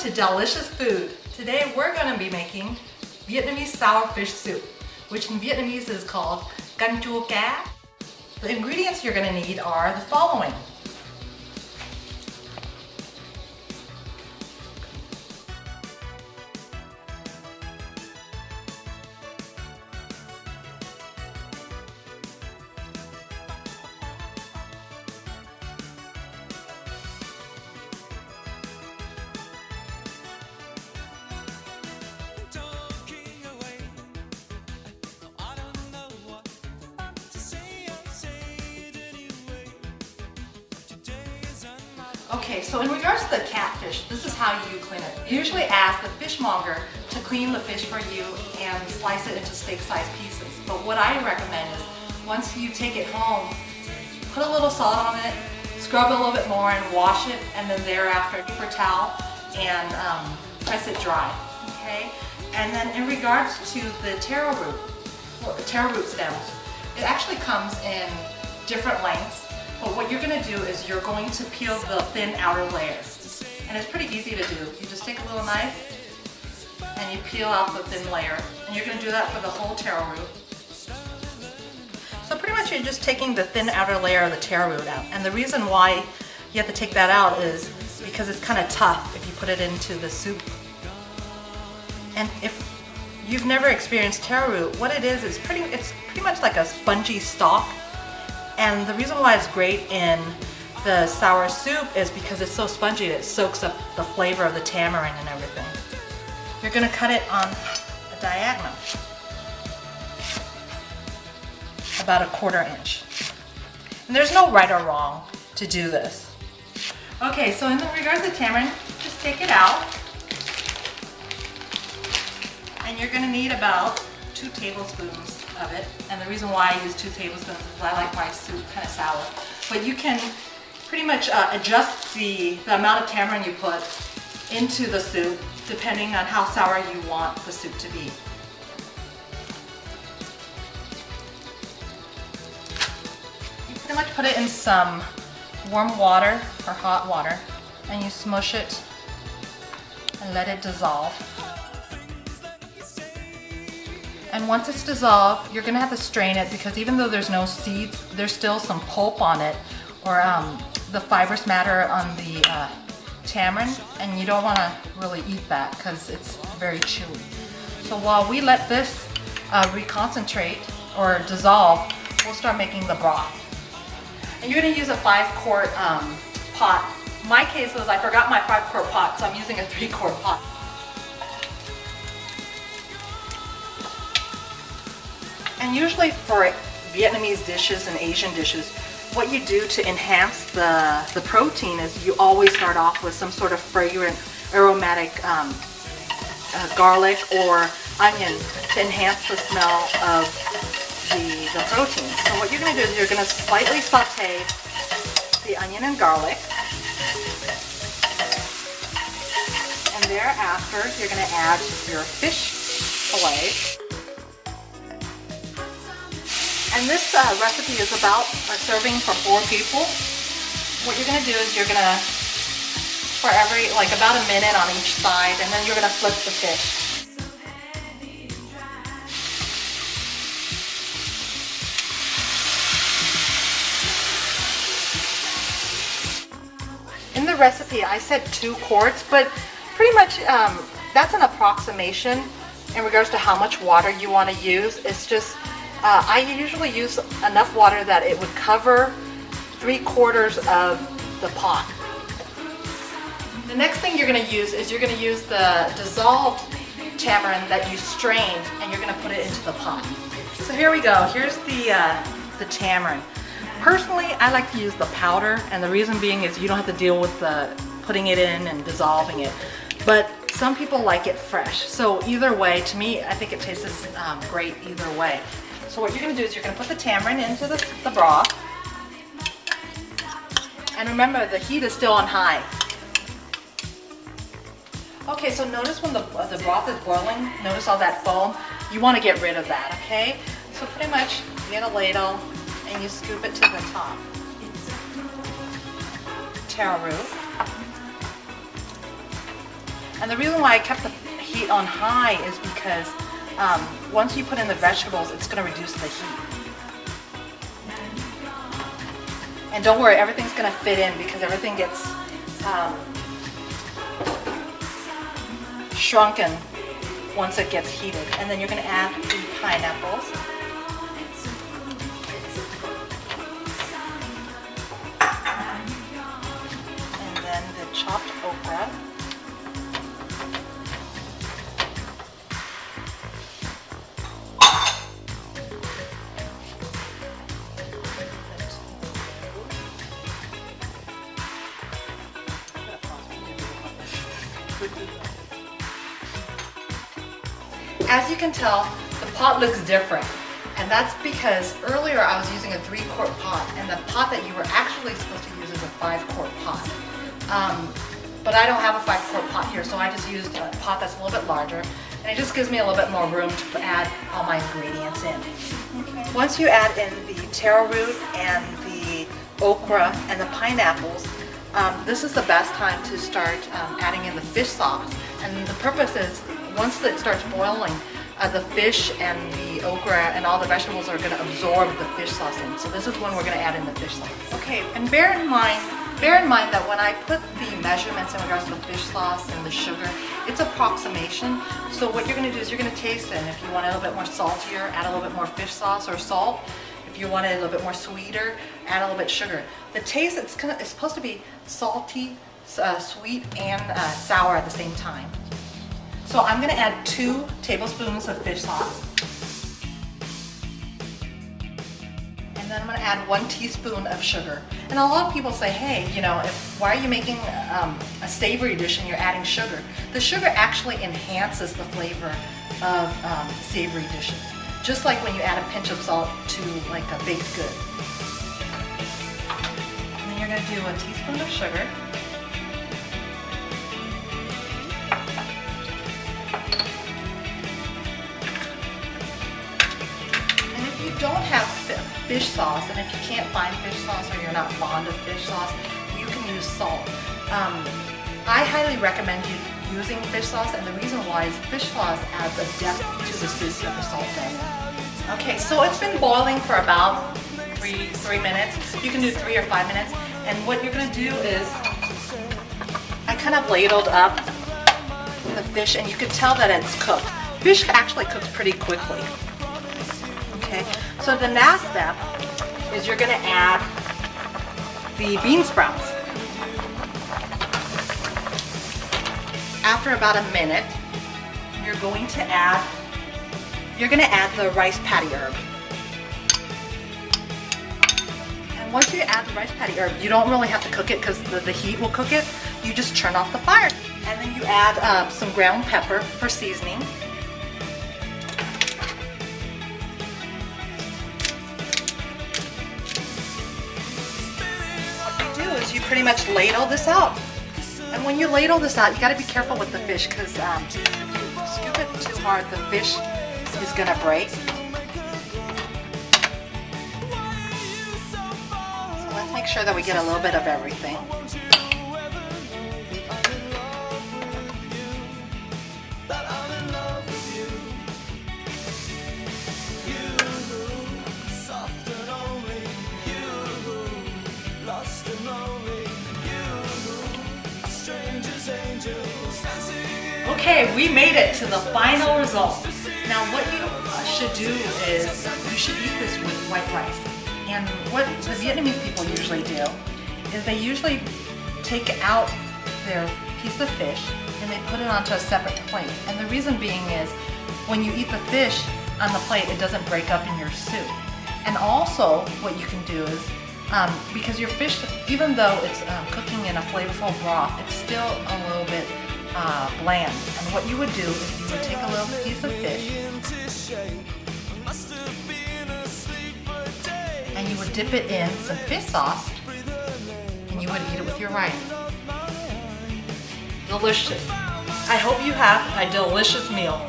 to delicious food. Today we're going to be making Vietnamese Sour Fish Soup, which in Vietnamese is called Canh Chua Ca. The ingredients you're going to need are the following. Okay, so in regards to the catfish, this is how you clean it. You usually ask the fishmonger to clean the fish for you and slice it into steak-sized pieces. But what I recommend is once you take it home, put a little salt on it, scrub it a little bit more and wash it, and then thereafter paper towel and press it dry. Okay? And then in regards to the taro root stems, it actually comes in different lengths. But what you're going to do is you're going to peel the thin outer layer. And it's pretty easy to do. You just take a little knife and you peel out the thin layer. And you're going to do that for the whole taro root. So pretty much you're just taking the thin outer layer of the taro root out. And the reason why you have to take that out is because it's kind of tough if you put it into the soup. And if you've never experienced taro root, what it is it's pretty much like a spongy stalk. And the reason why it's great in the sour soup is because it's so spongy that it soaks up the flavor of the tamarind and everything. You're going to cut it on a diagonal, about a 1/4 inch. And there's no right or wrong to do this. Okay, so in regards to tamarind, just take it out. And you're going to need about 2 tablespoons of it, and the reason why I use 2 tablespoons is I like my soup kind of sour. But you can pretty much adjust the amount of tamarind you put into the soup depending on how sour you want the soup to be. You pretty much put it in some warm water or hot water and you smush it and let it dissolve. And once it's dissolved, you're going to have to strain it because even though there's no seeds, there's still some pulp on it or the fibrous matter on the tamarind, and you don't want to really eat that because it's very chewy. So while we let this reconcentrate or dissolve, we'll start making the broth. And you're going to use a 5-quart pot. My case was I forgot my 5-quart pot, so I'm using a 3-quart pot. And usually for Vietnamese dishes and Asian dishes, what you do to enhance the protein is you always start off with some sort of fragrant, aromatic garlic or onion to enhance the smell of the protein. So what you're going to do is you're going to slightly saute the onion and garlic. And thereafter, you're going to add your fish fillet. And this recipe is about a serving for 4 people. What you're going to do is you're going to, for every, like about a minute on each side, and then you're going to flip the fish. In the recipe, I said 2 quarts, but pretty much that's an approximation in regards to how much water you want to use. It's just, I usually use enough water that it would cover 3/4 of the pot. The next thing you're going to use is you're going to use the dissolved tamarind that you strained, and you're going to put it into the pot. So here we go. Here's the tamarind. Personally, I like to use the powder, and the reason being is you don't have to deal with putting it in and dissolving it. But some people like it fresh. So either way, to me, I think it tastes great either way. So what you're going to do is you're going to put the tamarind into the broth. And remember, the heat is still on high. Okay, so notice when the broth is boiling, notice all that foam? You want to get rid of that, okay? So pretty much, you get a ladle and you scoop it to the top. Taro root. And the reason why I kept the heat on high is because once you put in the vegetables, it's going to reduce the heat. And don't worry, everything's going to fit in because everything gets shrunken once it gets heated. And then you're going to add the pineapples. And then the chopped okra. As you can tell, the pot looks different, and that's because earlier I was using a 3-quart pot, and the pot that you were actually supposed to use is a 5-quart pot. But I don't have a 5-quart pot here, so I just used a pot that's a little bit larger, and it just gives me a little bit more room to add all my ingredients in. Okay. Once you add in the taro root and the okra and the pineapples, this is the best time to start adding in the fish sauce. And the purpose is, once it starts boiling, the fish and the okra and all the vegetables are going to absorb the fish sauce in. So this is when we're going to add in the fish sauce. Okay, and bear in mind that when I put the measurements in regards to the fish sauce and the sugar, it's approximation. So what you're going to do is you're going to taste it. And if you want it a little bit more saltier, add a little bit more fish sauce or salt. If you want it a little bit more sweeter, add a little bit sugar. The taste, it's supposed to be salty, sweet, and sour at the same time. So I'm going to add 2 tablespoons of fish sauce. And then I'm going to add 1 teaspoon of sugar. And a lot of people say, hey, you know, why are you making a savory dish and you're adding sugar? The sugar actually enhances the flavor of savory dishes. Just like when you add a pinch of salt to like a baked good. And then you're going to do a teaspoon of sugar. Don't have fish sauce, and if you can't find fish sauce or you're not fond of fish sauce, you can use salt. I highly recommend you using fish sauce, and the reason why is fish sauce adds a depth to the soup that the salt does. Okay, so it's been boiling for about 3 minutes. You can do 3 or 5 minutes, and what you're going to do is I kind of ladled up the fish, and you can tell that it's cooked. Fish actually cooks pretty quickly. Okay, so the last step is you're going to add the bean sprouts. After about a minute, you're going to add the rice patty herb. And once you add the rice patty herb, you don't really have to cook it because the heat will cook it. You just turn off the fire. And then you add some ground pepper for seasoning. You pretty much ladle this out. And when you ladle this out, you got to be careful with the fish because if you scoop it too hard, the fish is going to break. So let's make sure that we get a little bit of everything. Okay, we made it to the final result. Now what you should do is you should eat this with white rice. And what the Vietnamese people usually do is they usually take out their piece of fish and they put it onto a separate plate. And the reason being is when you eat the fish on the plate, it doesn't break up in your soup. And also what you can do is because your fish, even though it's cooking in a flavorful broth, it's still a little bit bland. And what you would do is you would take a little piece of fish and you would dip it in some fish sauce and you would eat it with your rice. Delicious. I hope you have a delicious meal.